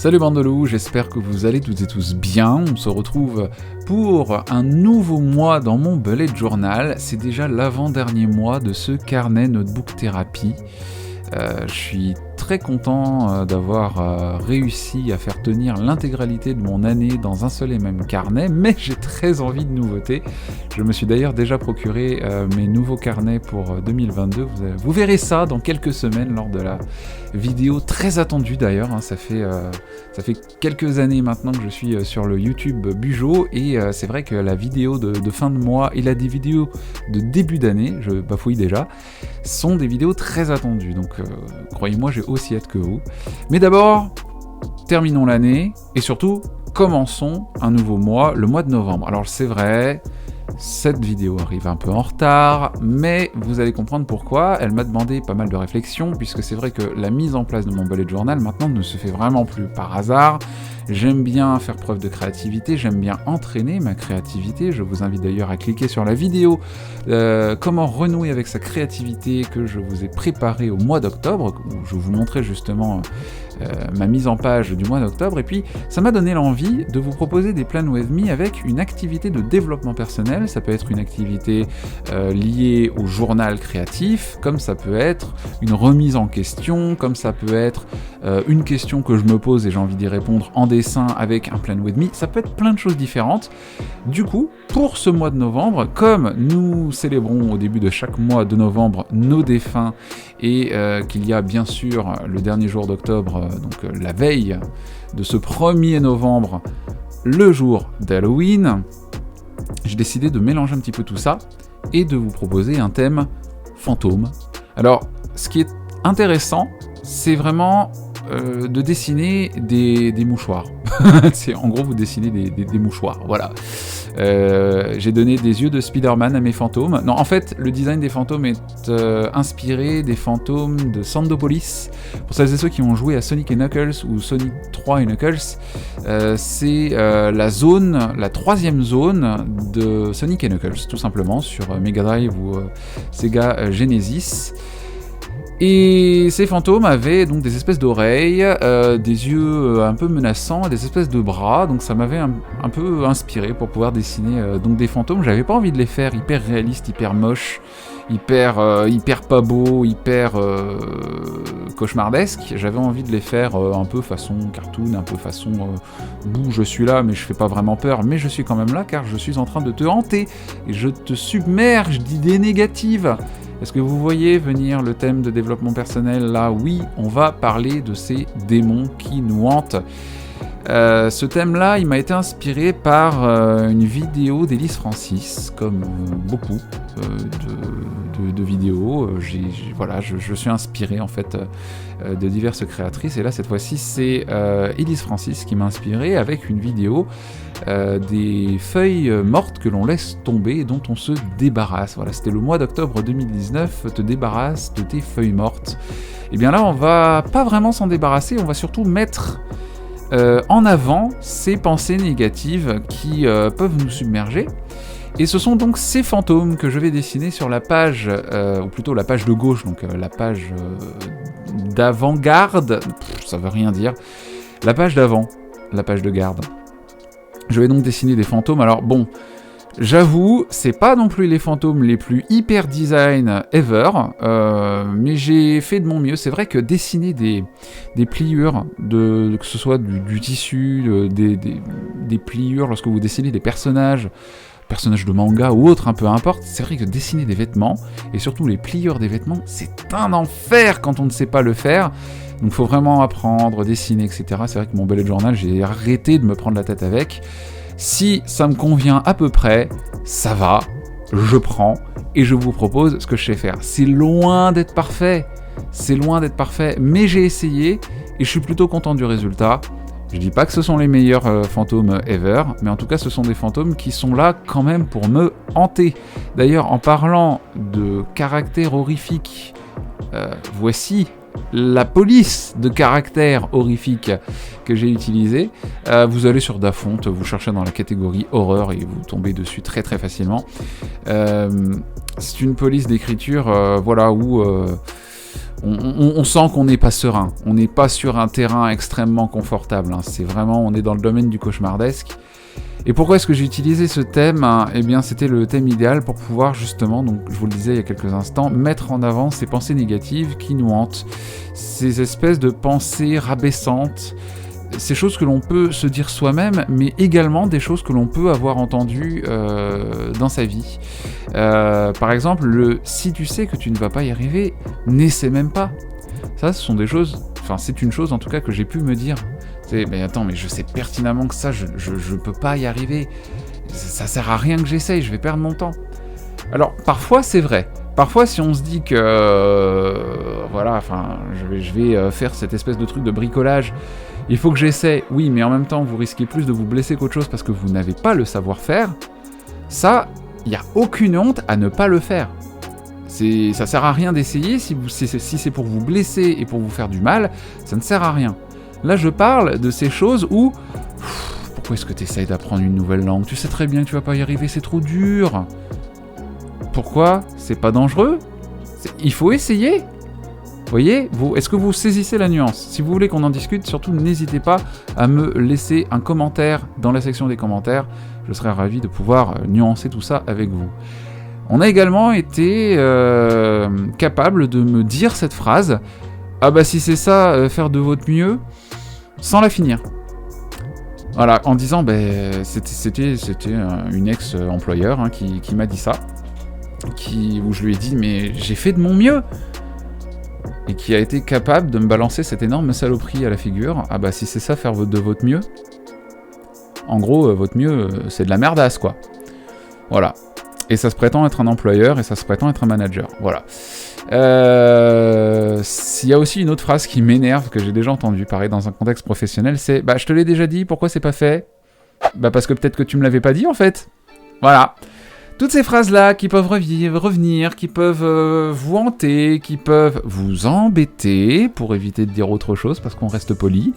Salut bande de loups, j'espère que vous allez toutes et tous bien. On se retrouve pour un nouveau mois dans mon bullet journal. C'est déjà l'avant-dernier mois de ce carnet notebook thérapie. Je suis très content d'avoir réussi à faire tenir l'intégralité de mon année dans un seul et même carnet, mais j'ai très envie de nouveautés. Je me suis d'ailleurs déjà procuré mes nouveaux carnets pour 2022. Vous verrez ça dans quelques semaines lors de la vidéo très attendue d'ailleurs. Ça fait quelques années maintenant que je suis sur le YouTube Bugeaud et c'est vrai que la vidéo de fin de mois et la des vidéos de début d'année, je bafouille déjà, sont des vidéos très attendues. Donc croyez-moi, j'ai aussi hâte que vous. Mais d'abord, terminons l'année et surtout, commençons un nouveau mois, le mois de novembre. Alors c'est vrai, cette vidéo arrive un peu en retard, mais vous allez comprendre pourquoi. Elle m'a demandé pas mal de réflexion, puisque c'est vrai que la mise en place de mon bullet journal maintenant ne se fait vraiment plus par hasard. J'aime bien faire preuve de créativité, j'aime bien entraîner ma créativité. Je vous invite d'ailleurs à cliquer sur la vidéo comment renouer avec sa créativité que je vous ai préparée au mois d'octobre, où je vous montrais justement ma mise en page du mois d'octobre. Et puis ça m'a donné l'envie de vous proposer des Plan With Me avec une activité de développement personnel. Ça peut être une activité liée au journal créatif, comme ça peut être une remise en question, comme ça peut être une question que je me pose et j'ai envie d'y répondre en dessin avec un Plan With Me. Ça peut être plein de choses différentes. Du coup, pour ce mois de novembre, comme nous célébrons au début de chaque mois de novembre nos défunts et qu'il y a bien sûr le dernier jour d'octobre, donc la veille de ce 1er novembre, le jour d'Halloween, j'ai décidé de mélanger un petit peu tout ça et de vous proposer un thème fantôme. Alors, ce qui est intéressant, c'est vraiment de dessiner des mouchoirs. En gros, vous dessinez des mouchoirs, voilà. J'ai donné des yeux de Spider-Man à mes fantômes. Non, en fait, le design des fantômes est inspiré des fantômes de Sandopolis. Pour celles et ceux qui ont joué à Sonic & Knuckles ou Sonic 3 et Knuckles, c'est la troisième zone de Sonic & Knuckles, tout simplement, sur Mega Drive ou Sega Genesis. Et ces fantômes avaient donc des espèces d'oreilles, des yeux un peu menaçants, des espèces de bras, donc ça m'avait un peu inspiré pour pouvoir dessiner donc des fantômes. J'avais pas envie de les faire hyper réalistes, hyper moches, hyper pas beaux, hyper cauchemardesques. J'avais envie de les faire un peu façon cartoon, un peu façon bouh, je suis là mais je fais pas vraiment peur, mais je suis quand même là car je suis en train de te hanter et je te submerge d'idées négatives. Est-ce que vous voyez venir le thème de développement personnel là? Oui, on va parler de ces démons qui nous hantent. Ce thème-là, il m'a été inspiré par une vidéo d'Elise Francis, comme beaucoup de vidéos. Je suis inspiré en fait de diverses créatrices, et là cette fois-ci c'est Elise Francis qui m'a inspiré avec une vidéo des feuilles mortes que l'on laisse tomber et dont on se débarrasse. Voilà, c'était le mois d'octobre 2019, te débarrasse de tes feuilles mortes. Et bien là, on va pas vraiment s'en débarrasser, on va surtout mettre en avant ces pensées négatives qui peuvent nous submerger. Et ce sont donc ces fantômes que je vais dessiner sur la page, ou plutôt la page de gauche, donc la page d'avant-garde, ça veut rien dire, la page d'avant, la page de garde. Je vais donc dessiner des fantômes. Alors bon, j'avoue, c'est pas non plus les fantômes les plus hyper design ever, mais j'ai fait de mon mieux. C'est vrai que dessiner des pliures, que ce soit du tissu, des pliures lorsque vous dessinez des personnages de manga ou autre, peu importe, c'est vrai que dessiner des vêtements, et surtout les pliures des vêtements, c'est un enfer quand on ne sait pas le faire. Donc il faut vraiment apprendre, dessiner, etc. C'est vrai que mon bullet journal, j'ai arrêté de me prendre la tête avec. Si ça me convient à peu près, ça va, je prends, et je vous propose ce que je sais faire. C'est loin d'être parfait, mais j'ai essayé, et je suis plutôt content du résultat. Je dis pas que ce sont les meilleurs fantômes ever, mais en tout cas ce sont des fantômes qui sont là quand même pour me hanter. D'ailleurs, en parlant de caractères horrifiques, voici la police de caractères horrifiques que j'ai utilisée. Vous allez sur Dafont, vous cherchez dans la catégorie horreur et vous tombez dessus très très facilement. C'est une police d'écriture, où on sent qu'on n'est pas serein. On n'est pas sur un terrain extrêmement confortable. Hein. C'est vraiment, on est dans le domaine du cauchemardesque. Et pourquoi est-ce que j'ai utilisé ce thème ? Eh bien, c'était le thème idéal pour pouvoir justement, donc je vous le disais il y a quelques instants, mettre en avant ces pensées négatives qui nous hantent, ces espèces de pensées rabaissantes, ces choses que l'on peut se dire soi-même, mais également des choses que l'on peut avoir entendues dans sa vie. Par exemple, si tu sais que tu ne vas pas y arriver, n'essaie même pas. Ça, ce sont des choses, enfin c'est une chose en tout cas que j'ai pu me dire. Mais attends, mais je sais pertinemment que ça, je peux pas y arriver. Ça sert à rien que j'essaye, je vais perdre mon temps. Alors, parfois, c'est vrai. Parfois, si on se dit que... voilà, enfin, je vais faire cette espèce de truc de bricolage, il faut que j'essaie. Oui, mais en même temps, vous risquez plus de vous blesser qu'autre chose parce que vous n'avez pas le savoir-faire. Ça, il n'y a aucune honte à ne pas le faire. Ça sert à rien d'essayer. Si c'est pour vous blesser et pour vous faire du mal, ça ne sert à rien. Là, je parle de ces choses où... pourquoi est-ce que tu essayes d'apprendre une nouvelle langue ? Tu sais très bien que tu vas pas y arriver, c'est trop dur. Pourquoi ? C'est pas dangereux ? Il faut essayer. Vous voyez ? Est-ce que vous saisissez la nuance ? Si vous voulez qu'on en discute, surtout n'hésitez pas à me laisser un commentaire dans la section des commentaires. Je serais ravi de pouvoir nuancer tout ça avec vous. On a également été capable de me dire cette phrase. Ah bah si c'est ça, faire de votre mieux, sans la finir. Voilà, en disant, c'était une ex-employeur hein, qui m'a dit ça, où je lui ai dit, mais j'ai fait de mon mieux, et qui a été capable de me balancer cette énorme saloperie à la figure. Ah bah si c'est ça, faire de votre mieux, en gros, votre mieux, c'est de la merdasse, quoi. Voilà. Et ça se prétend être un employeur, et ça se prétend être un manager. Voilà. Il y a aussi une autre phrase qui m'énerve, que j'ai déjà entendue, pareil, dans un contexte professionnel, c'est « Bah, je te l'ai déjà dit, pourquoi c'est pas fait ?» Bah, parce que peut-être que tu me l'avais pas dit, en fait. Voilà. Toutes ces phrases-là qui peuvent revenir, qui peuvent vous hanter, qui peuvent vous embêter, pour éviter de dire autre chose, parce qu'on reste poli.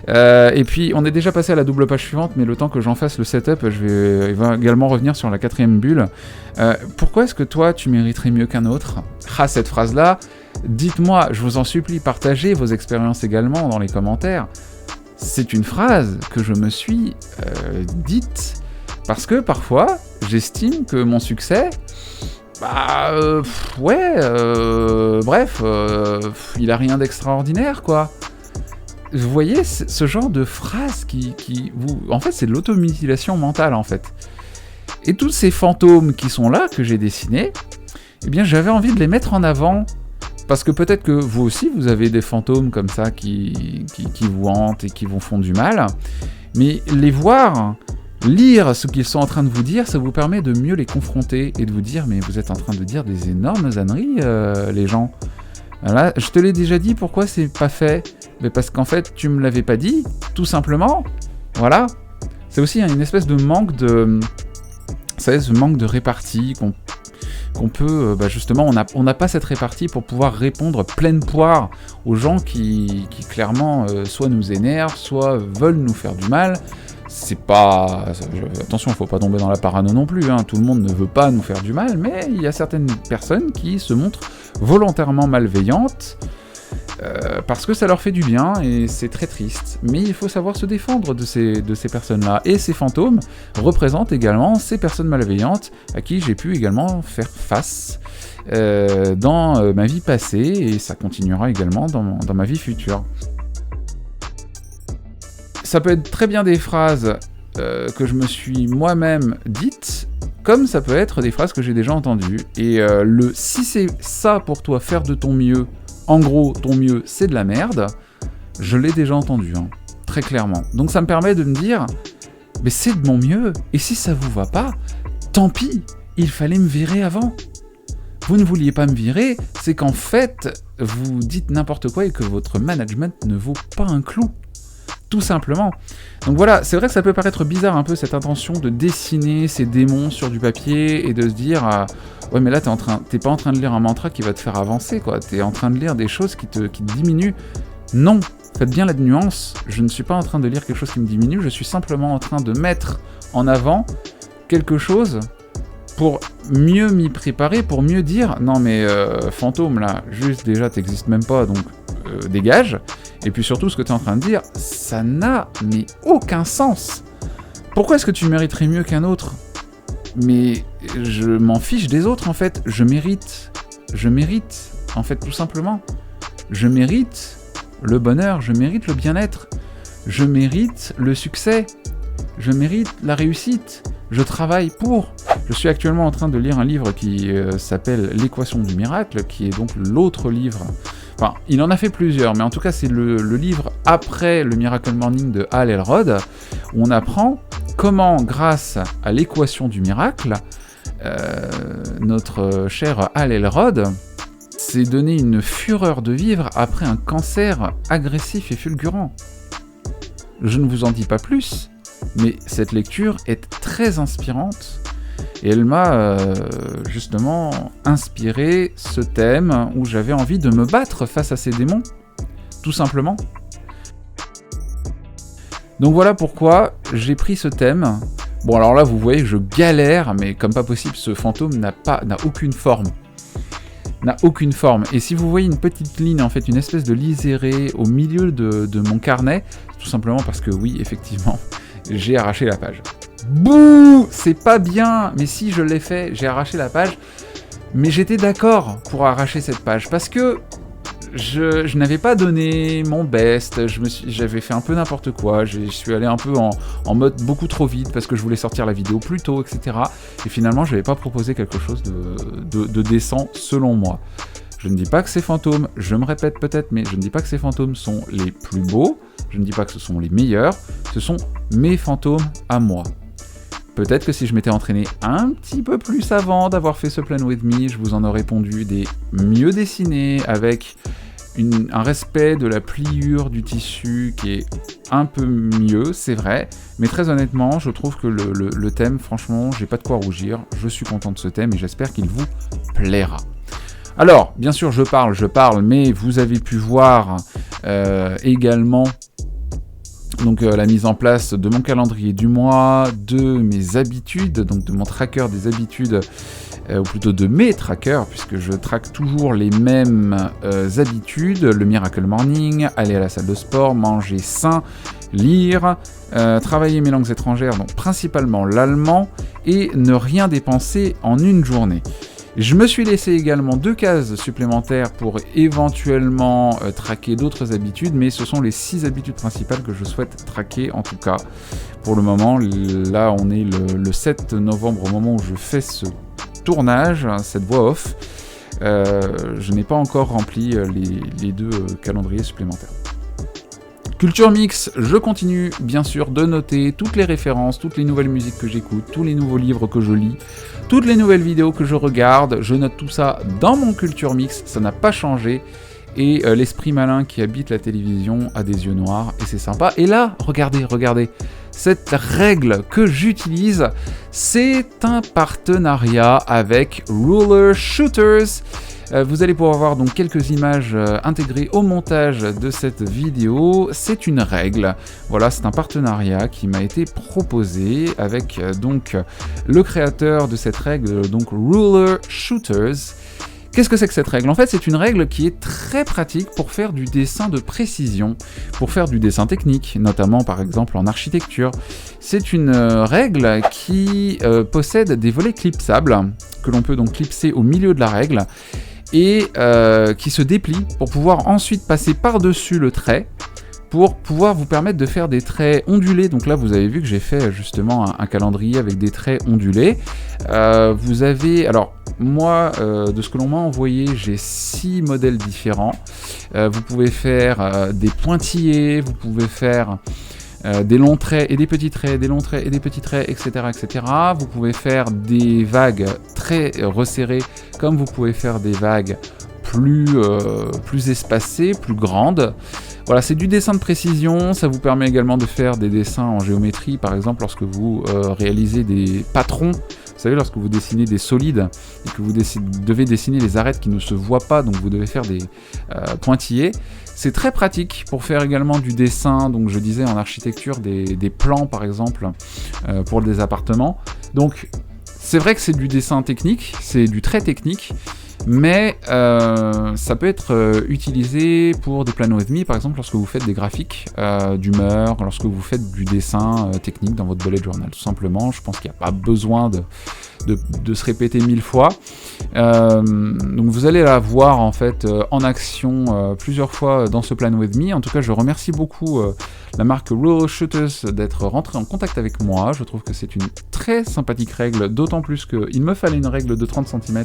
Et puis, on est déjà passé à la double page suivante, mais le temps que j'en fasse le setup, il va également revenir sur la 4e bulle. Pourquoi est-ce que toi, tu mériterais mieux qu'un autre ? Ah, cette phrase-là, dites-moi, je vous en supplie, partagez vos expériences également dans les commentaires. C'est une phrase que je me suis dite, parce que parfois, j'estime que mon succès... il a rien d'extraordinaire, quoi. Vous voyez, ce genre de phrase qui vous... En fait, c'est de l'automutilation mentale, en fait. Et tous ces fantômes qui sont là, que j'ai dessinés, eh bien, j'avais envie de les mettre en avant, parce que peut-être que vous aussi, vous avez des fantômes comme ça qui vous hantent et qui vous font du mal, mais les voir, lire ce qu'ils sont en train de vous dire, ça vous permet de mieux les confronter et de vous dire, mais vous êtes en train de dire des énormes âneries, les gens. Là, je te l'ai déjà dit, pourquoi c'est pas fait ? Mais parce qu'en fait, tu me l'avais pas dit, tout simplement. Voilà. C'est aussi une espèce de manque de... Vous savez, ce manque de répartie qu'on peut... justement, on n'a pas cette répartie pour pouvoir répondre pleine poire aux gens qui clairement, soit nous énervent, soit veulent nous faire du mal. C'est pas... Attention, faut pas tomber dans la parano non plus, hein. Tout le monde ne veut pas nous faire du mal, mais il y a certaines personnes qui se montrent volontairement malveillantes parce que ça leur fait du bien, et c'est très triste. Mais il faut savoir se défendre de ces personnes-là. Et ces fantômes représentent également ces personnes malveillantes à qui j'ai pu également faire face dans ma vie passée, et ça continuera également dans ma vie future. Ça peut être très bien des phrases que je me suis moi-même dites, comme ça peut être des phrases que j'ai déjà entendues. Et si c'est ça pour toi, faire de ton mieux, en gros, ton mieux, c'est de la merde, je l'ai déjà entendu, hein, très clairement. Donc ça me permet de me dire, mais c'est de mon mieux, et si ça vous va pas, tant pis, il fallait me virer avant. Vous ne vouliez pas me virer, c'est qu'en fait, vous dites n'importe quoi et que votre management ne vaut pas un clou. Tout simplement. Donc voilà, c'est vrai que ça peut paraître bizarre un peu cette intention de dessiner ces démons sur du papier et de se dire ouais mais là t'es pas en train de lire un mantra qui va te faire avancer, quoi. T'es en train de lire des choses qui te diminuent. Non, faites bien la nuance. Je ne suis pas en train de lire quelque chose qui me diminue, je suis simplement en train de mettre en avant quelque chose pour mieux m'y préparer, pour mieux dire non mais fantôme là, juste déjà t'existes même pas, donc dégage. Et puis surtout ce que t'es en train de dire, ça n'a mais aucun sens. Pourquoi est-ce que tu mériterais mieux qu'un autre? Mais je m'en fiche des autres en fait, je mérite en fait tout simplement. Je mérite le bonheur, je mérite le bien-être, je mérite le succès, je mérite la réussite, je travaille pour. Je suis actuellement en train de lire un livre qui s'appelle L'équation du miracle, qui est donc l'autre livre. Enfin, il en a fait plusieurs, mais en tout cas c'est le livre après le Miracle Morning de Hal Elrod, où on apprend comment, grâce à l'équation du miracle, notre cher Hal Elrod s'est donné une fureur de vivre après un cancer agressif et fulgurant. Je ne vous en dis pas plus, mais cette lecture est très inspirante et elle m'a justement inspiré ce thème où j'avais envie de me battre face à ces démons, tout simplement. Donc voilà pourquoi j'ai pris ce thème. Bon alors là vous voyez je galère, mais comme pas possible, ce fantôme n'a aucune forme. N'a aucune forme. Et si vous voyez une petite ligne, en fait une espèce de liséré au milieu de mon carnet, tout simplement parce que oui, effectivement, j'ai arraché la page. Bouh, c'est pas bien. Mais si, je l'ai fait, j'ai arraché la page. Mais j'étais d'accord pour arracher cette page, parce que je n'avais pas donné mon best, j'avais fait un peu n'importe quoi, je suis allé un peu en mode beaucoup trop vite parce que je voulais sortir la vidéo plus tôt, etc. Et finalement, je n'avais pas proposé quelque chose de décent selon moi. Je ne dis pas que ces fantômes, je me répète peut-être, mais je ne dis pas que ces fantômes sont les plus beaux, je ne dis pas que ce sont les meilleurs, ce sont mes fantômes à moi. Peut-être que si je m'étais entraîné un petit peu plus avant d'avoir fait ce Plan With Me, je vous en aurais pondu des mieux dessinés, avec un respect de la pliure du tissu qui est un peu mieux, c'est vrai, mais très honnêtement, je trouve que le thème, franchement, j'ai pas de quoi rougir, je suis content de ce thème et j'espère qu'il vous plaira. Alors, bien sûr, je parle, mais vous avez pu voir également donc la mise en place de mon calendrier du mois, de mes habitudes, donc de mon tracker des habitudes, ou plutôt de mes trackers, puisque je traque toujours les mêmes habitudes, le Miracle Morning, aller à la salle de sport, manger sain, lire, travailler mes langues étrangères, donc principalement l'allemand, et ne rien dépenser en une journée. Je me suis laissé également 2 cases supplémentaires pour éventuellement traquer d'autres habitudes, mais ce sont les 6 habitudes principales que je souhaite traquer en tout cas. Pour le moment, là on est le 7 novembre au moment où je fais ce tournage, cette voix off. Je n'ai pas encore rempli les 2 calendriers supplémentaires. Culture Mix, je continue bien sûr de noter toutes les références, toutes les nouvelles musiques que j'écoute, tous les nouveaux livres que je lis, toutes les nouvelles vidéos que je regarde, je note tout ça dans mon Culture Mix, ça n'a pas changé, et l'esprit malin qui habite la télévision a des yeux noirs, et c'est sympa. Et là, regardez, cette règle que j'utilise, c'est un partenariat avec Ruler Shooters. Vous allez pouvoir voir donc quelques images intégrées au montage de cette vidéo. C'est une règle, voilà, c'est un partenariat qui m'a été proposé avec donc le créateur de cette règle, donc Ruler Shooters. Qu'est-ce que c'est que cette règle? En fait, c'est une règle qui est très pratique pour faire du dessin de précision, pour faire du dessin technique, notamment par exemple en architecture. C'est une règle qui possède des volets clipsables, que l'on peut donc clipser au milieu de la règle, et qui se déplie pour pouvoir ensuite passer par-dessus le trait, pour pouvoir vous permettre de faire des traits ondulés. Donc là, vous avez vu que j'ai fait justement un calendrier avec des traits ondulés. Vous avez... Alors, moi, de ce que l'on m'a envoyé, j'ai 6 modèles différents. Vous pouvez faire des pointillés, vous pouvez faire des longs traits et des petits traits, des longs traits et des petits traits, etc., etc. Vous pouvez faire des vagues très resserrées, comme vous pouvez faire des vagues plus espacées, plus grandes. Voilà, c'est du dessin de précision, ça vous permet également de faire des dessins en géométrie, par exemple lorsque vous réalisez des patrons. Vous savez, lorsque vous dessinez des solides et que vous devez dessiner les arêtes qui ne se voient pas, donc vous devez faire des pointillés. C'est très pratique pour faire également du dessin, donc je disais en architecture, des plans par exemple, pour des appartements. Donc C'est vrai que c'est du dessin technique, c'est du très technique, mais ça peut être utilisé pour des plans with me, par exemple lorsque vous faites des graphiques d'humeur, lorsque vous faites du dessin technique dans votre bullet journal, tout simplement. Je pense qu'il n'y a pas besoin de se répéter 1000 fois. Donc vous allez la voir en fait en action plusieurs fois dans ce plan with me. En tout cas, je remercie beaucoup la marque Ruler Shooters d'être rentrée en contact avec moi. Je trouve que c'est une très sympathique règle, d'autant plus qu'il me fallait une règle de 30 cm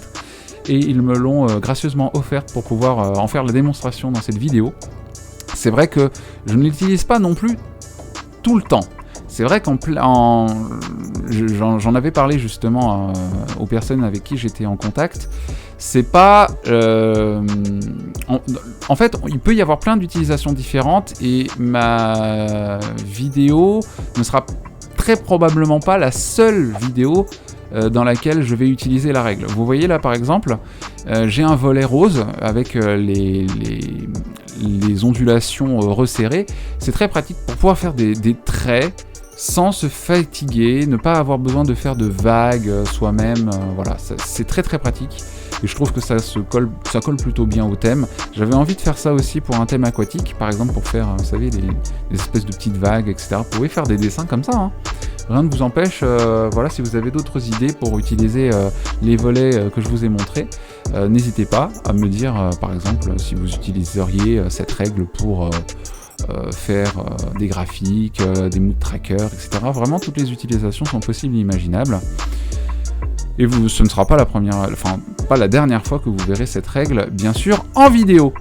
et ils me l'ont gracieusement offerte pour pouvoir en faire la démonstration dans cette vidéo. C'est vrai que je ne l'utilise pas non plus tout le temps. C'est vrai j'en avais parlé justement aux personnes avec qui j'étais en contact. C'est pas... en fait, il peut y avoir plein d'utilisations différentes et ma vidéo ne sera très probablement pas la seule vidéo dans laquelle je vais utiliser la règle. Vous voyez là par exemple, j'ai un volet rose avec les ondulations resserrées. C'est très pratique pour pouvoir faire des traits sans se fatiguer, ne pas avoir besoin de faire de vagues soi-même. Voilà, c'est très très pratique. Et je trouve que ça colle plutôt bien au thème. J'avais envie de faire ça aussi pour un thème aquatique, par exemple pour faire, vous savez, des espèces de petites vagues, etc. Vous pouvez faire des dessins comme ça, hein. Rien ne vous empêche, voilà, si vous avez d'autres idées pour utiliser les volets que je vous ai montrés, n'hésitez pas à me dire, par exemple, si vous utiliseriez cette règle pour faire des graphiques, des mood trackers, etc. Vraiment, toutes les utilisations sont possibles et imaginables. Et ce ne sera pas pas la dernière fois que vous verrez cette règle, bien sûr, en vidéo.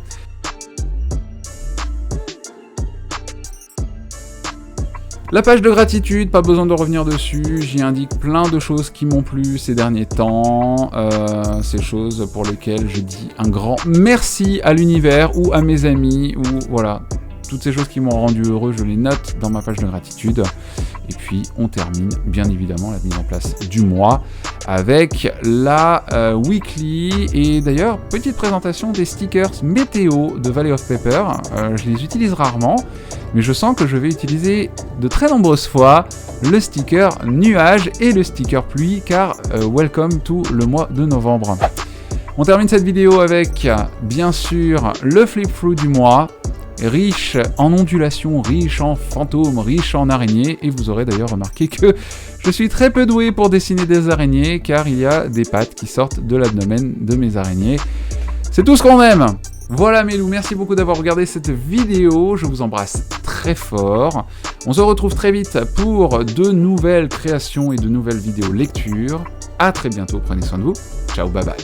La page de gratitude, pas besoin de revenir dessus, j'y indique plein de choses qui m'ont plu ces derniers temps, ces choses pour lesquelles je dis un grand merci à l'univers ou à mes amis, ou voilà, toutes ces choses qui m'ont rendu heureux, je les note dans ma page de gratitude. Et puis on termine bien évidemment la mise en place du mois avec la weekly. Et d'ailleurs, petite présentation des stickers météo de Valley of Paper. Je les utilise rarement, mais je sens que je vais utiliser de très nombreuses fois le sticker nuage et le sticker pluie, car welcome to le mois de novembre. On termine cette vidéo avec bien sûr le flip-through du mois, riche en ondulations, riche en fantômes, riche en araignées, et vous aurez d'ailleurs remarqué que je suis très peu doué pour dessiner des araignées, car il y a des pattes qui sortent de l'abdomen de mes araignées. C'est tout ce qu'on aime. Voilà mes loups, merci beaucoup d'avoir regardé cette vidéo, je vous embrasse très fort. On se retrouve très vite pour de nouvelles créations et de nouvelles vidéos lecture. À très bientôt, prenez soin de vous, ciao, bye bye.